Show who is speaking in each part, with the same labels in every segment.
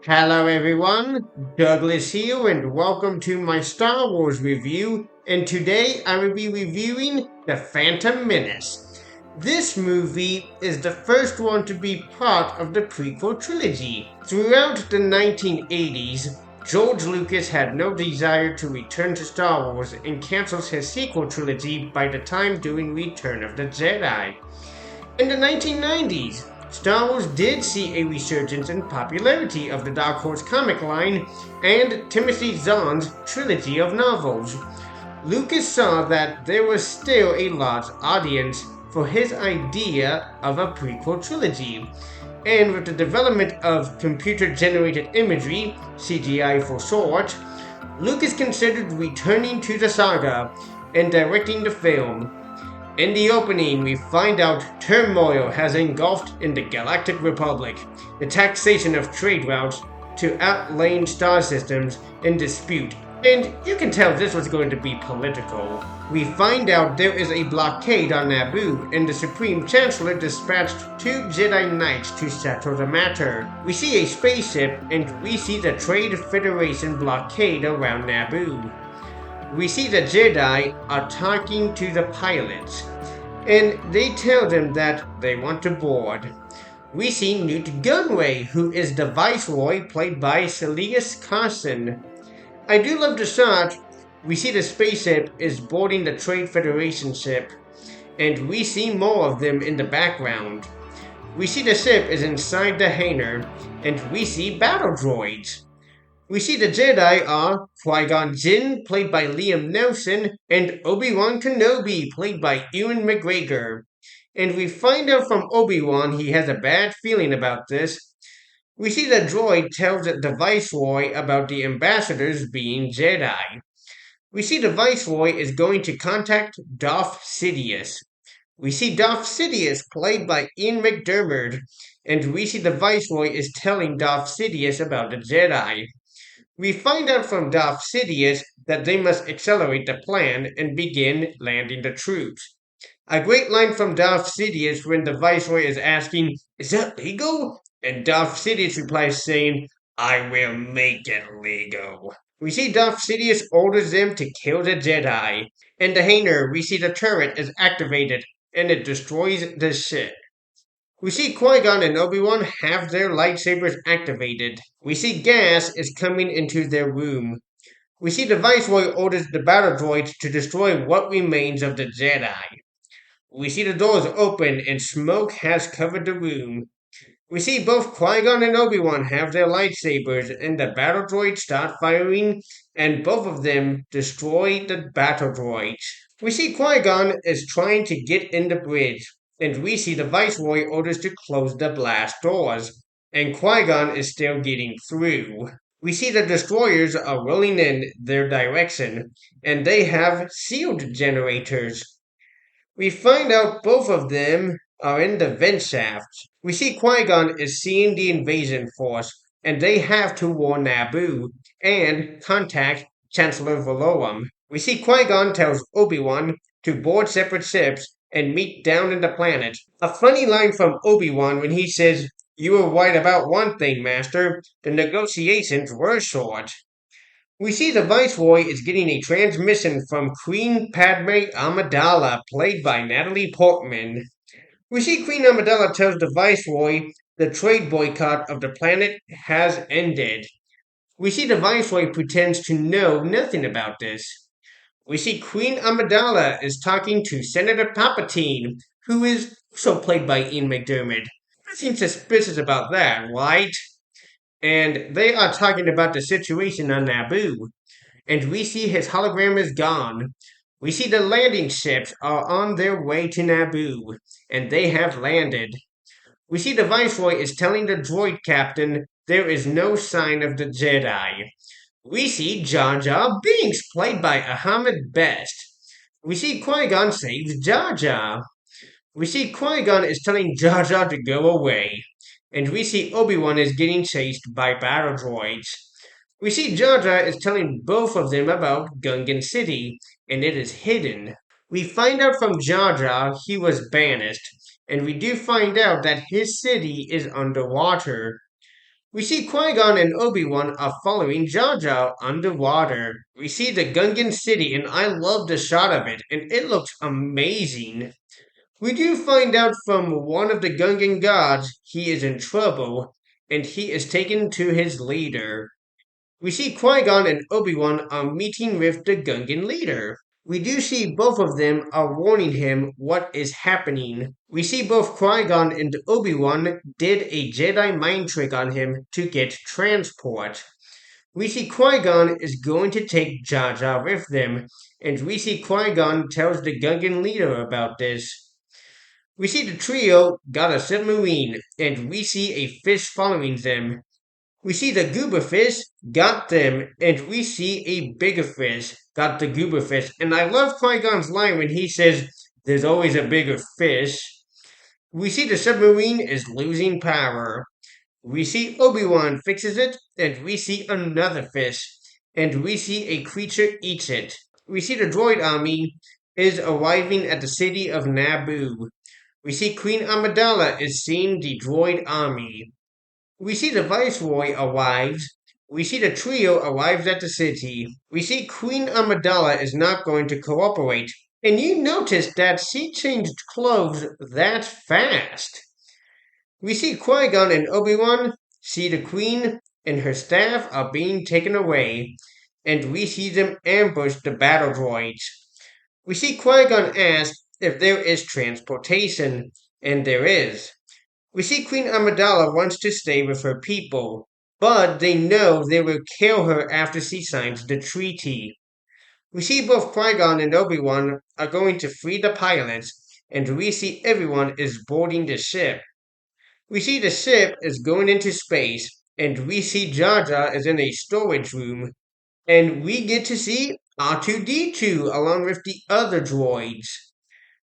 Speaker 1: Hello everyone, Douglas here and welcome to my Star Wars review, and today I will be reviewing The Phantom Menace. This movie is the first one to be part of the prequel trilogy. Throughout the 1980s, George Lucas had no desire to return to Star Wars and cancels his sequel trilogy by the time doing Return of the Jedi. In the 1990s, Star Wars did see a resurgence in popularity of the Dark Horse comic line and Timothy Zahn's trilogy of novels. Lucas saw that there was still a large audience for his idea of a prequel trilogy, and with the development of computer-generated imagery, CGI for short, Lucas considered returning to the saga and directing the film. In the opening, we find out turmoil has engulfed in the Galactic Republic, the taxation of trade routes to outlying star systems in dispute, and you can tell this was going to be political. We find out there is a blockade on Naboo, and the Supreme Chancellor dispatched 2 Jedi Knights to settle the matter. We see a spaceship, and we see the Trade Federation blockade around Naboo. We see the Jedi are talking to the pilots, and they tell them that they want to board. We see Newt Gunray, who is the Viceroy, played by Celius Carson. I do love the shot. We see the spaceship is boarding the Trade Federation ship, and we see more of them in the background. We see the ship is inside the hangar, and we see battle droids. We see the Jedi are Qui-Gon Jinn, played by Liam Neeson, and Obi-Wan Kenobi, played by Ewan McGregor. And we find out from Obi-Wan he has a bad feeling about this. We see the droid tells the Viceroy about the ambassadors being Jedi. We see the Viceroy is going to contact Darth Sidious. We see Darth Sidious, played by Ian McDiarmid, and we see the Viceroy is telling Darth Sidious about the Jedi. We find out from Darth Sidious that they must accelerate the plan and begin landing the troops. A great line from Darth Sidious when the Viceroy is asking, "Is that legal?" And Darth Sidious replies saying, "I will make it legal." We see Darth Sidious orders them to kill the Jedi. In the hangar, we see the turret is activated and it destroys the ship. We see Qui-Gon and Obi-Wan have their lightsabers activated. We see gas is coming into their room. We see the Viceroy orders the battle droids to destroy what remains of the Jedi. We see the doors open and smoke has covered the room. We see both Qui-Gon and Obi-Wan have their lightsabers and the battle droids start firing and both of them destroy the battle droids. We see Qui-Gon is trying to get in the bridge, and we see the Viceroy orders to close the blast doors, and Qui-Gon is still getting through. We see the destroyers are rolling in their direction, and they have shield generators. We find out both of them are in the vent shaft. We see Qui-Gon is seeing the invasion force, and they have to warn Naboo and contact Chancellor Valorum. We see Qui-Gon tells Obi-Wan to board separate ships and meet down in the planet. A funny line from Obi-Wan when he says, "You were right about one thing, Master. The negotiations were short." We see the Viceroy is getting a transmission from Queen Padme Amidala, played by Natlie Portman. We see Queen Amidala tells the Viceroy the trade boycott of the planet has ended. We see the Viceroy pretends to know nothing about this. We see Queen Amidala is talking to Senator Palpatine, who is also played by Ian McDiarmid. Nothing suspicious about that, right? And they are talking about the situation on Naboo. And we see his hologram is gone. We see the landing ships are on their way to Naboo, and they have landed. We see the Viceroy is telling the droid captain there is no sign of the Jedi. We see Jar Jar Binks, played by Ahmed Best. We see Qui-Gon saves Jar Jar. We see Qui-Gon is telling Jar Jar to go away. And we see Obi-Wan is getting chased by battle droids. We see Jar Jar is telling both of them about Gungan City, and it is hidden. We find out from Jar Jar he was banished, and we do find out that his city is underwater. We see Qui-Gon and Obi-Wan are following Jar Jar underwater. We see the Gungan city and I love the shot of it and it looks amazing. We do find out from one of the Gungan gods he is in trouble and he is taken to his leader. We see Qui-Gon and Obi-Wan are meeting with the Gungan leader. We do see both of them are warning him what is happening. We see both Qui-Gon and Obi-Wan did a Jedi mind trick on him to get transport. We see Qui-Gon is going to take Jar Jar with them, and we see Qui-Gon tells the Gungan leader about this. We see the trio got a submarine, and we see a fish following them. We see the goober fish got them, and we see a bigger fish got the goober fish. And I love Qui-Gon's line when he says, "There's always a bigger fish." We see the submarine is losing power. We see Obi-Wan fixes it, and we see another fish, and we see a creature eats it. We see the droid army is arriving at the city of Naboo. We see Queen Amidala is seeing the droid army. We see the Viceroy arrives. We see the trio arrives at the city. We see Queen Amidala is not going to cooperate. And you notice that she changed clothes that fast. We see Qui-Gon and Obi-Wan see the Queen and her staff are being taken away. And we see them ambush the battle droids. We see Qui-Gon ask if there is transportation. And there is. We see Queen Amidala wants to stay with her people, but they know they will kill her after she signs the treaty. We see both Qui-Gon and Obi-Wan are going to free the pilots, and we see everyone is boarding the ship. We see the ship is going into space, and we see Jar Jar is in a storage room, and we get to see R2-D2 along with the other droids.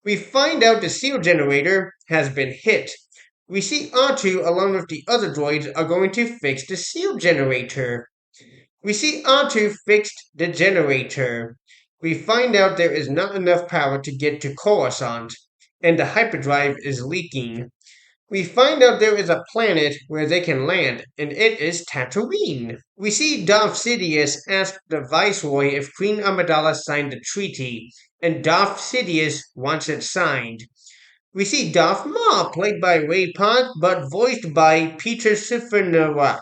Speaker 1: We find out the seal generator has been hit. We see R2 along with the other droids are going to fix the seal generator. We see R2 fixed the generator. We find out there is not enough power to get to Coruscant, and the hyperdrive is leaking. We find out there is a planet where they can land, and it is Tatooine. We see Darth Sidious ask the Viceroy if Queen Amidala signed the treaty, and Darth Sidious wants it signed. We see Darth Maul, played by Ray Park, but voiced by Peter Sifrinax.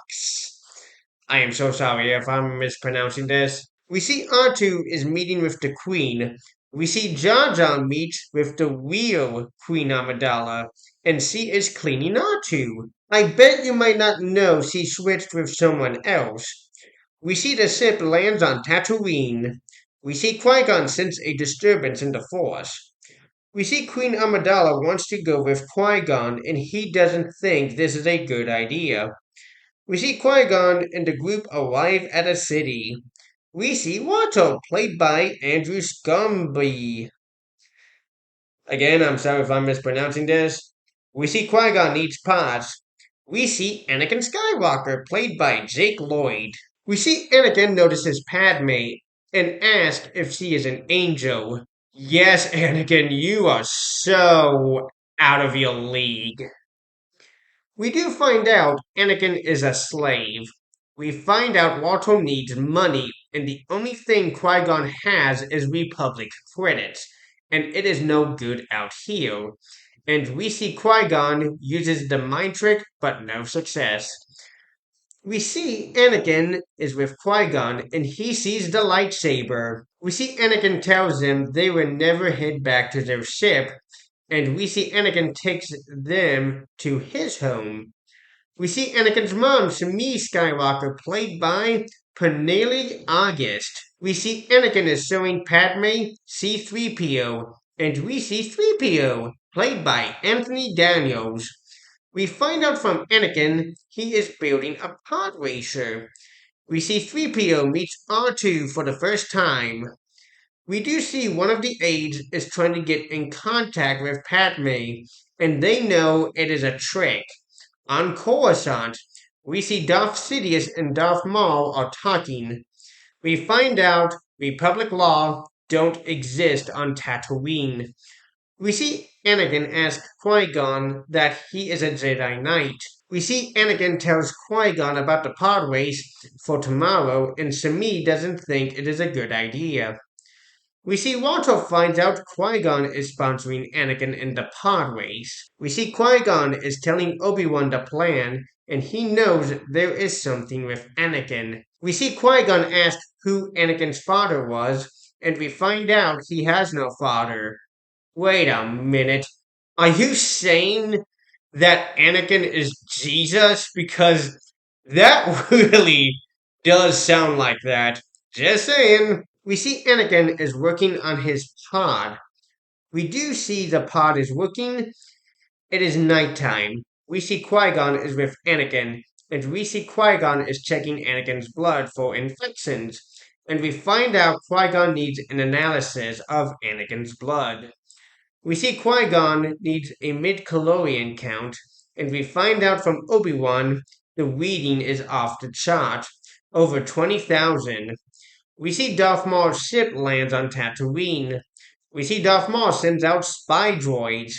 Speaker 1: I am so sorry if I'm mispronouncing this. We see R2 is meeting with the Queen. We see Jar Jar meets with the real Queen Amidala, and she is cleaning R2. I bet you might not know she switched with someone else. We see the ship lands on Tatooine. We see Qui-Gon sense a disturbance in the Force. We see Queen Amidala wants to go with Qui-Gon, and he doesn't think this is a good idea. We see Qui-Gon and the group arrive at a city. We see Watto, played by Andrew Scumby. Again, I'm sorry if I'm mispronouncing this. We see Qui-Gon needs parts. We see Anakin Skywalker, played by Jake Lloyd. We see Anakin notices Padme and asks if she is an angel. Yes, Anakin, you are so out of your league. We do find out Anakin is a slave. We find out Walter needs money, and the only thing Qui-Gon has is Republic credits, and it is no good out here. And we see Qui-Gon uses the mind trick, but no success. We see Anakin is with Qui-Gon, and he sees the lightsaber. We see Anakin tells them they will never head back to their ship, and we see Anakin takes them to his home. We see Anakin's mom, Shmi Skywalker, played by Pernilla August. We see Anakin is showing Padme C-3PO, and we see 3PO, played by Anthony Daniels. We find out from Anakin he is building a pod racer. We see 3PO meets R2 for the first time. We do see one of the aides is trying to get in contact with Padme, and they know it is a trick. On Coruscant, we see Darth Sidious and Darth Maul are talking. We find out Republic law don't exist on Tatooine. We see Anakin ask Qui-Gon that he is a Jedi Knight. We see Anakin tells Qui-Gon about the pod race for tomorrow, and Sami doesn't think it is a good idea. We see Walter finds out Qui-Gon is sponsoring Anakin in the pod race. We see Qui-Gon is telling Obi-Wan the plan, and he knows there is something with Anakin. We see Qui-Gon ask who Anakin's father was, and we find out he has no father. Wait a minute. Are you saying that Anakin is Jesus? Because that really does sound like that. Just saying. We see Anakin is working on his pod. We do see the pod is working. It is nighttime. We see Qui-Gon is with Anakin, and we see Qui-Gon is checking Anakin's blood for infections. And we find out Qui-Gon needs an analysis of Anakin's blood. We see Qui-Gon needs a mid-chlorian count, and we find out from Obi-Wan the reading is off the chart, over 20,000. We see Darth Maul's ship lands on Tatooine. We see Darth Maul sends out spy droids.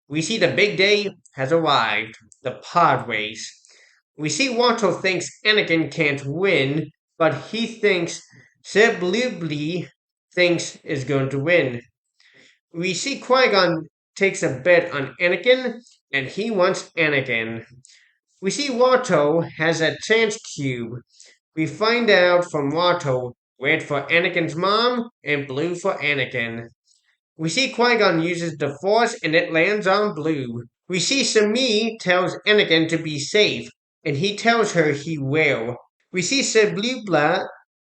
Speaker 1: We see the big day has arrived, the pod race. We see Watto thinks Anakin can't win, but he thinks Seb thinks is going to win. We see Qui-Gon takes a bet on Anakin, and he wants Anakin. We see Watto has a chance cube. We find out from Watto red for Anakin's mom and blue for Anakin. We see Qui-Gon uses the Force and it lands on blue. We see Sami tells Anakin to be safe, and he tells her he will. We see Sebulba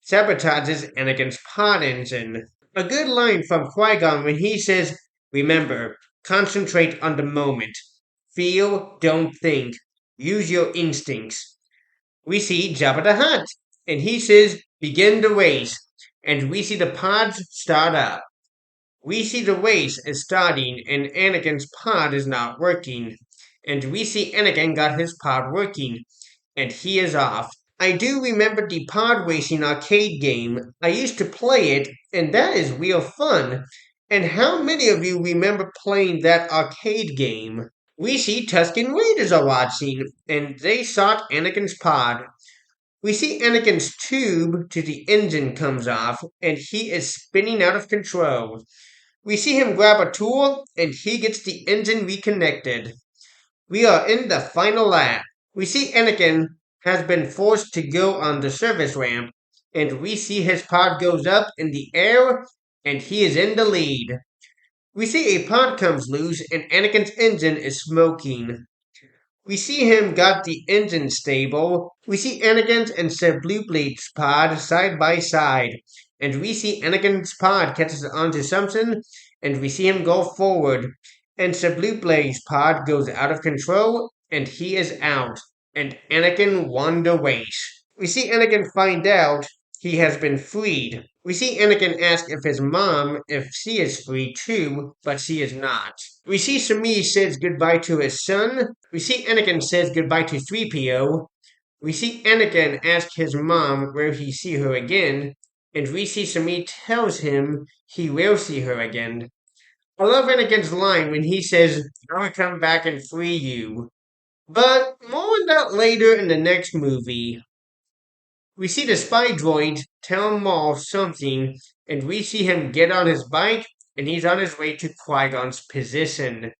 Speaker 1: sabotages Anakin's pod engine. A good line from Qui-Gon when he says, "Remember, concentrate on the moment. Feel, don't think. Use your instincts." We see Jabba the Hutt, and he says, "Begin the race." And we see the pods start up. We see the race is starting, and Anakin's pod is not working. And we see Anakin got his pod working, and he is off. I do remember the pod racing arcade game. I used to play it, and that is real fun. And how many of you remember playing that arcade game? We see Tusken Raiders are watching, and they sought Anakin's pod. We see Anakin's tube to the engine comes off, and he is spinning out of control. We see him grab a tool, and he gets the engine reconnected. We are in the final lap. We see Anakin has been forced to go on the service ramp, and we see his pod goes up in the air, and he is in the lead. We see a pod comes loose, and Anakin's engine is smoking. We see him got the engine stable. We see Anakin's and Sir Blueblade's pod side by side. And we see Anakin's pod catches onto something, and we see him go forward. And Sir Blueblade's pod goes out of control, and he is out. And Anakin won the race. We see Anakin find out he has been freed. We see Anakin ask if his mom, if she is free too, but she is not. We see Sami says goodbye to his son. We see Anakin says goodbye to 3PO. We see Anakin ask his mom where he see her again, and we see Sami tells him he will see her again. I love Anakin's line when he says, "I'll come back and free you." But more on that later in the next movie. We see the spy droid tell Maul something, and we see him get on his bike, and he's on his way to Qui-Gon's position.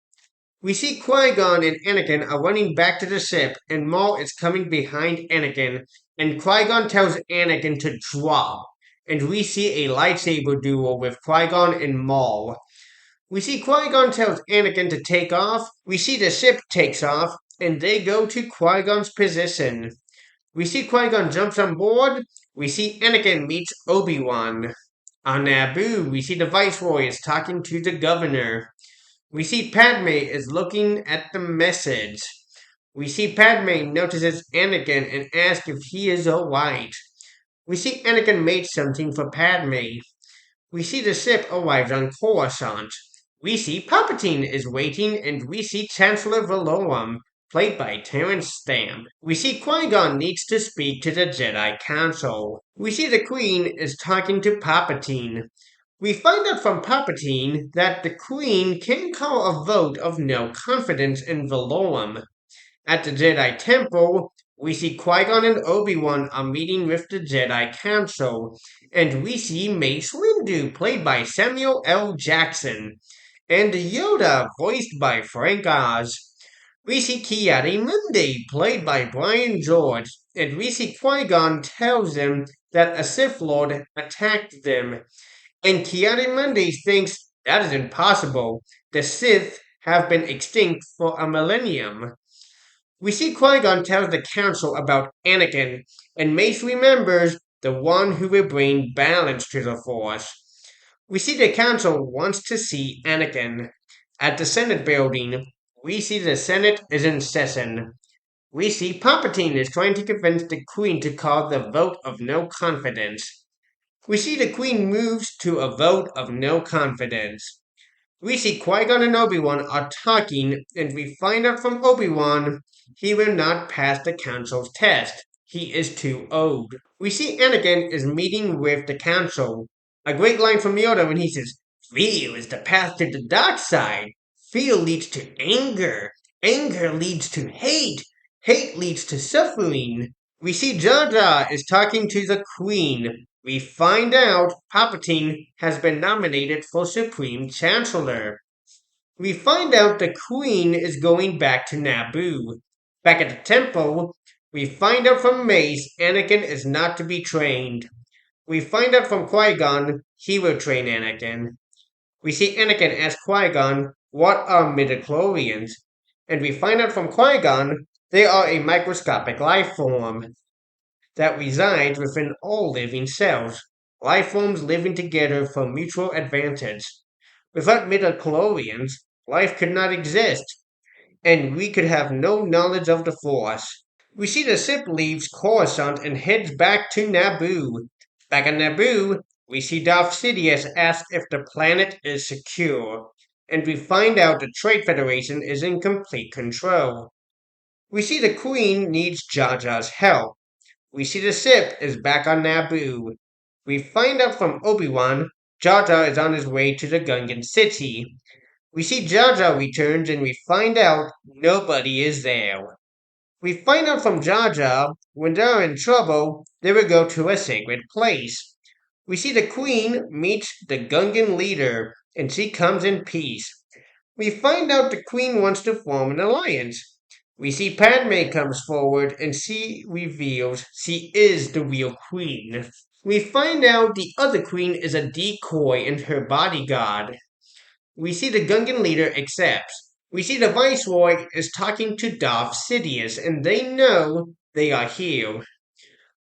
Speaker 1: We see Qui-Gon and Anakin are running back to the ship, and Maul is coming behind Anakin, and Qui-Gon tells Anakin to drop. And we see a lightsaber duel with Qui-Gon and Maul. We see Qui-Gon tells Anakin to take off. We see the ship takes off, and they go to Qui-Gon's position. We see Qui-Gon jumps on board. We see Anakin meets Obi-Wan. On Naboo, we see the Viceroy is talking to the governor. We see Padme is looking at the message. We see Padme notices Anakin and asks if he is alright. We see Anakin made something for Padme. We see the ship arrives on Coruscant. We see Palpatine is waiting, and we see Chancellor Valorum, played by Terrence Stamp. We see Qui-Gon needs to speak to the Jedi Council. We see the Queen is talking to Palpatine. We find out from Palpatine that the Queen can call a vote of no confidence in Valorum. At the Jedi Temple, we see Qui-Gon and Obi-Wan are meeting with the Jedi Council, and we see Mace Windu, played by Samuel L. Jackson, and Yoda, voiced by Frank Oz. We see Ki-Adi-Mundi, played by Brian George, and we see Qui-Gon tells them that a Sith Lord attacked them, and Ki-Adi-Mundi thinks that is impossible. The Sith have been extinct for a millennium. We see Qui-Gon tells the Council about Anakin, and Mace remembers the one who will bring balance to the Force. We see the Council wants to see Anakin. At the Senate building, we see the Senate is in session. We see Palpatine is trying to convince the Queen to call the vote of no confidence. We see the Queen moves to a vote of no confidence. We see Qui-Gon and Obi-Wan are talking, and we find out from Obi-Wan he will not pass the Council's test. He is too old. We see Anakin is meeting with the Council. A great line from Yoda when he says, "Fear is the path to the dark side. Fear leads to anger. Anger leads to hate. Hate leads to suffering." We see Jar Jar is talking to the Queen. We find out Palpatine has been nominated for Supreme Chancellor. We find out the Queen is going back to Naboo. Back at the temple, we find out from Mace Anakin is not to be trained. We find out from Qui-Gon he will train Anakin. We see Anakin ask Qui-Gon what are midichlorians, and we find out from Qui-Gon they are a microscopic life form that resides within all living cells, life forms living together for mutual advantage. Without midichlorians, life could not exist, and we could have no knowledge of the Force. We see the ship leaves Coruscant and heads back to Naboo. Back at Naboo, we see Darth Sidious ask if the planet is secure, and we find out the Trade Federation is in complete control. We see the Queen needs Jar Jar's help. We see the ship is back on Naboo. We find out from Obi-Wan Jar Jar is on his way to the Gungan city. We see Jar Jar returns and we find out nobody is there. We find out from Jar Jar when they're in trouble, they will go to a sacred place. We see the Queen meets the Gungan leader and she comes in peace. We find out the Queen wants to form an alliance. We see Padme comes forward and she reveals she is the real Queen. We find out the other Queen is a decoy and her bodyguard. We see the Gungan leader accepts. We see the Viceroy is talking to Darth Sidious and they know they are here.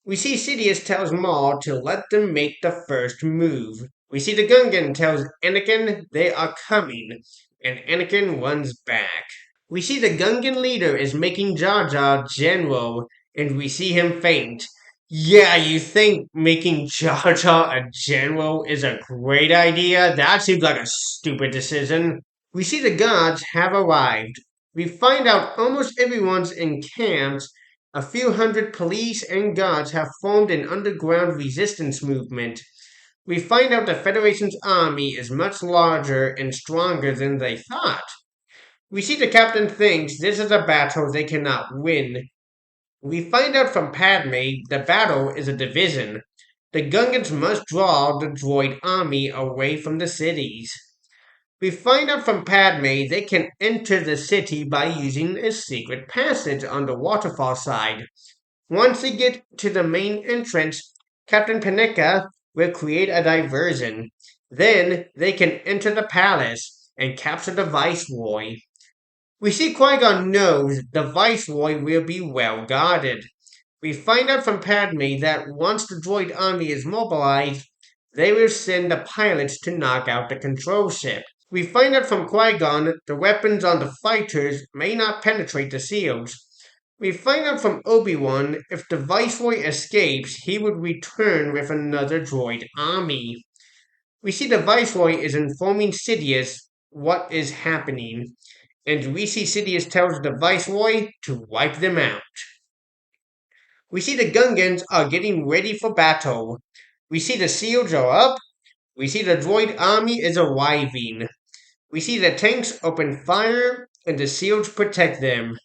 Speaker 1: We see Sidious tells Maul to let them make the first move. We see the Gungan tells Anakin they are coming, and Anakin runs back. We see the Gungan leader is making Jar Jar general, and we see him faint. Yeah, you think making Jar Jar a general is a great idea? That seems like a stupid decision. We see the gods have arrived. We find out almost everyone's in camps. A few hundred police and guards have formed an underground resistance movement. We find out the Federation's army is much larger and stronger than they thought. We see the captain thinks this is a battle they cannot win. We find out from Padme the battle is a division. The Gungans must draw the droid army away from the cities. We find out from Padme they can enter the city by using a secret passage on the waterfall side. Once they get to the main entrance, Captain Pernilla will create a diversion. Then they can enter the palace and capture the Viceroy. We see Qui-Gon knows the Viceroy will be well guarded. We find out from Padme that once the droid army is mobilized, they will send the pilots to knock out the control ship. We find out from Qui-Gon the weapons on the fighters may not penetrate the shields. We find out from Obi-Wan if the Viceroy escapes, he would return with another droid army. We see the Viceroy is informing Sidious what is happening, and we see Sidious tells the Viceroy to wipe them out. We see the Gungans are getting ready for battle. We see the shields are up. We see the droid army is arriving. We see the tanks open fire and the shields protect them.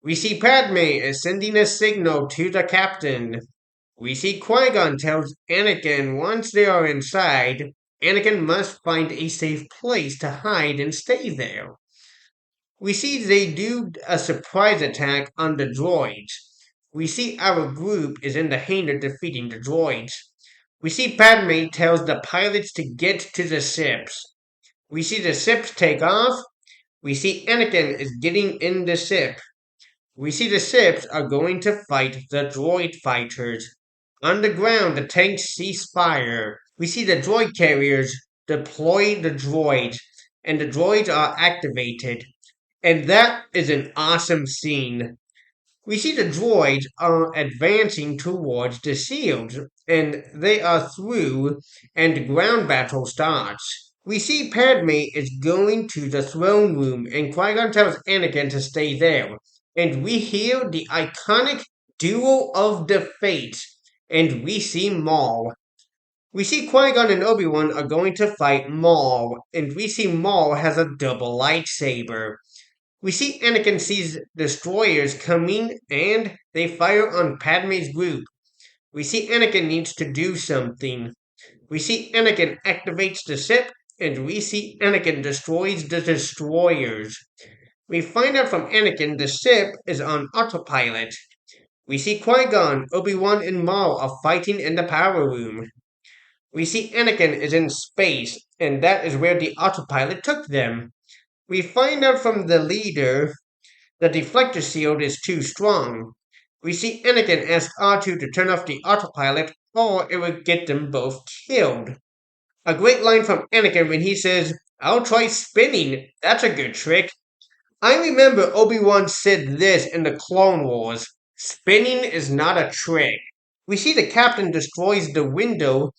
Speaker 1: We see Padme is sending a signal to the captain. We see Qui-Gon tells Anakin once they are inside, Anakin must find a safe place to hide and stay there. We see they do a surprise attack on the droids. We see our group is in the hangar defeating the droids. We see Padme tells the pilots to get to the ships. We see the ships take off. We see Anakin is getting in the ship. We see the ships are going to fight the droid fighters. On the ground, the tanks cease fire. We see the droid carriers deploy the droids, and the droids are activated. And that is an awesome scene. We see the droids are advancing towards the shields, and they are through, and the ground battle starts. We see Padme is going to the throne room, and Qui-Gon tells Anakin to stay there. And we hear the iconic Duel of the Fates, and we see Maul. We see Qui-Gon and Obi-Wan are going to fight Maul, and we see Maul has a double lightsaber. We see Anakin sees destroyers coming and they fire on Padme's group. We see Anakin needs to do something. We see Anakin activates the ship and we see Anakin destroys the destroyers. We find out from Anakin the ship is on autopilot. We see Qui-Gon, Obi-Wan, and Maul are fighting in the power room. We see Anakin is in space, and that is where the autopilot took them. We find out from the leader the deflector shield is too strong. We see Anakin ask R2 to turn off the autopilot or it would get them both killed. A great line from Anakin when he says, "I'll try spinning, that's a good trick." I remember Obi-Wan said this in the Clone Wars, "Spinning is not a trick." We see the captain destroys the window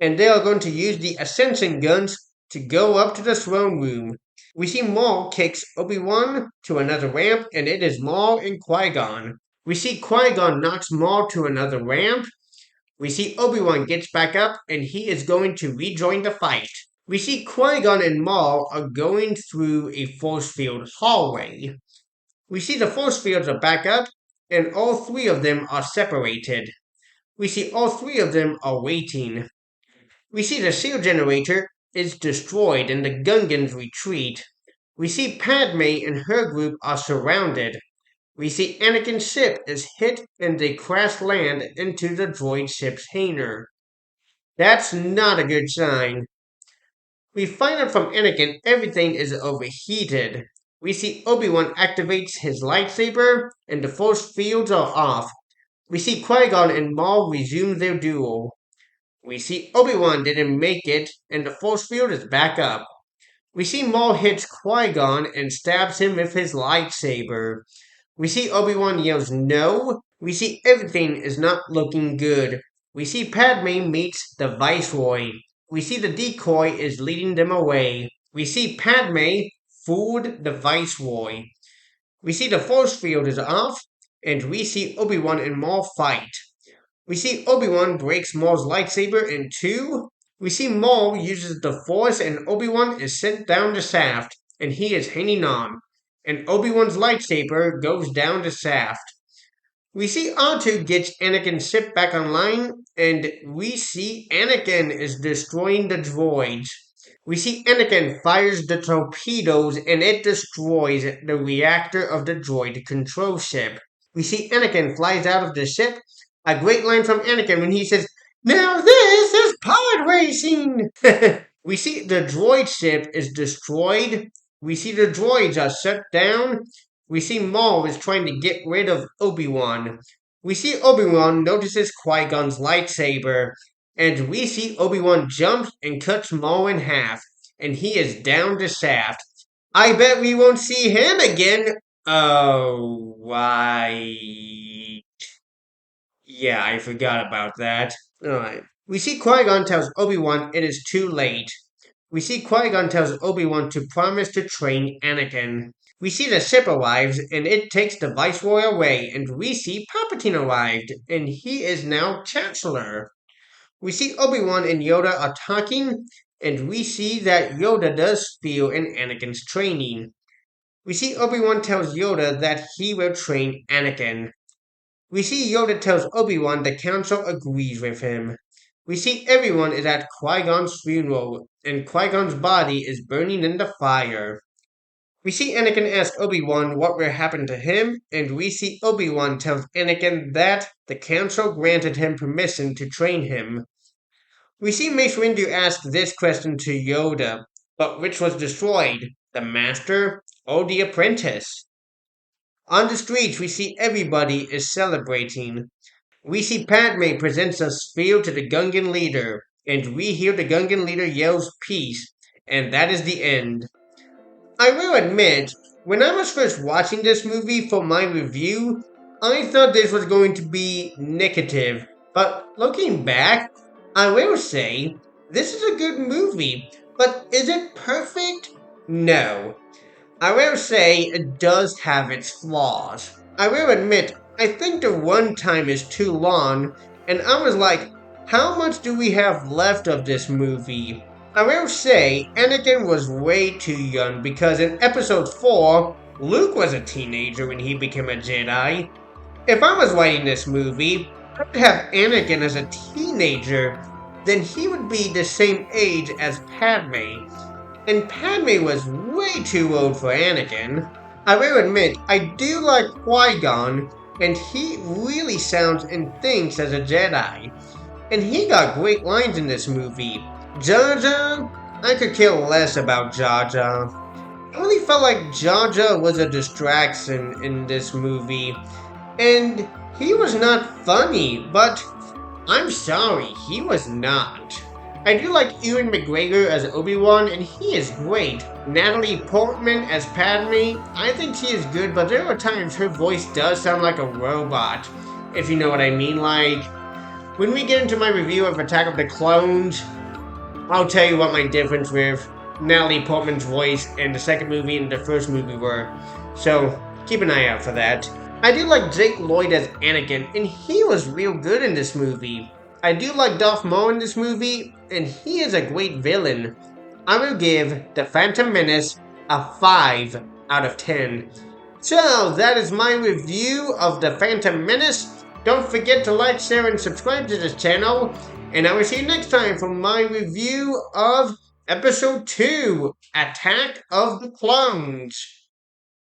Speaker 1: and they are going to use the ascension guns to go up to the throne room. We see Maul kicks Obi-Wan to another ramp, and it is Maul and Qui-Gon. We see Qui-Gon knocks Maul to another ramp. We see Obi-Wan gets back up, and he is going to rejoin the fight. We see Qui-Gon and Maul are going through a force field hallway. We see the force fields are back up, and all three of them are separated. We see all three of them are waiting. We see the shield generator is destroyed and the Gungans retreat. We see Padme and her group are surrounded. We see Anakin's ship is hit and they crash land into the droid ship's hangar. That's not a good sign. We find out from Anakin everything is overheated. We see Obi-Wan activates his lightsaber and the force fields are off. We see Qui-Gon and Maul resume their duel. We see Obi-Wan didn't make it, and the force field is back up. We see Maul hits Qui-Gon and stabs him with his lightsaber. We see Obi-Wan yells no. We see everything is not looking good. We see Padme meets the Viceroy. We see the decoy is leading them away. We see Padme fooled the Viceroy. We see the force field is off, and we see Obi-Wan and Maul fight. We see Obi-Wan breaks Maul's lightsaber in two. We see Maul uses the Force and Obi-Wan is sent down the shaft, and he is hanging on. And Obi-Wan's lightsaber goes down the shaft. We see R2 gets Anakin's ship back online, and we see Anakin is destroying the droids. We see Anakin fires the torpedoes and it destroys the reactor of the droid control ship. We see Anakin flies out of the ship. A great line from Anakin when he says, "Now this is pod racing!" We see the droid ship is destroyed. We see the droids are shut down. We see Maul is trying to get rid of Obi-Wan. We see Obi-Wan notices Qui-Gon's lightsaber. And we see Obi-Wan jumps and cuts Maul in half. And he is down the shaft. I bet we won't see him again. Oh, why? Yeah, I forgot about that. Alright. We see Qui-Gon tells Obi-Wan it is too late. We see Qui-Gon tells Obi-Wan to promise to train Anakin. We see the ship arrives and it takes the Viceroy away, and we see Palpatine arrived, and he is now Chancellor. We see Obi-Wan and Yoda are talking, and we see that Yoda does feel in Anakin's training. We see Obi-Wan tells Yoda that he will train Anakin. We see Yoda tells Obi-Wan the Council agrees with him. We see everyone is at Qui-Gon's funeral, and Qui-Gon's body is burning in the fire. We see Anakin ask Obi-Wan what will happen to him, and we see Obi-Wan tells Anakin that the Council granted him permission to train him. We see Mace Windu ask this question to Yoda, but which was destroyed, the Master or the Apprentice? On the streets, we see everybody is celebrating. We see Padme presents a spear to the Gungan leader, and we hear the Gungan leader yells peace, and that is the end. I will admit, when I was first watching this movie for my review, I thought this was going to be negative, but looking back, I will say this is a good movie, but is it perfect? No. I will say it does have its flaws. I will admit, I think the runtime is too long, and I was like, how much do we have left of this movie? I will say, Anakin was way too young because in episode 4, Luke was a teenager when he became a Jedi. If I was writing this movie, I would have Anakin as a teenager, then he would be the same age as Padme. And Padme was way too old for Anakin. I will admit, I do like Qui-Gon, and he really sounds and thinks as a Jedi. And he got great lines in this movie. Jar Jar, I could care less about Jar Jar. I really felt like Jar Jar was a distraction in this movie. And he was not funny, but I'm sorry, he was not. I do like Ewan McGregor as Obi-Wan, and he is great. Natlie Portman as Padme, I think she is good, but there are times her voice does sound like a robot, if you know what I mean. Like, when we get into my review of Attack of the Clones, I'll tell you what my difference with Natlie Portman's voice and the second movie and the first movie were. So, keep an eye out for that. I do like Jake Lloyd as Anakin, and he was real good in this movie. I do like Darth Maul in this movie, and he is a great villain. I will give The Phantom Menace a 5 out of 10. So, that is my review of The Phantom Menace. Don't forget to like, share, and subscribe to this channel. And I will see you next time for my review of Episode 2, Attack of the Clones.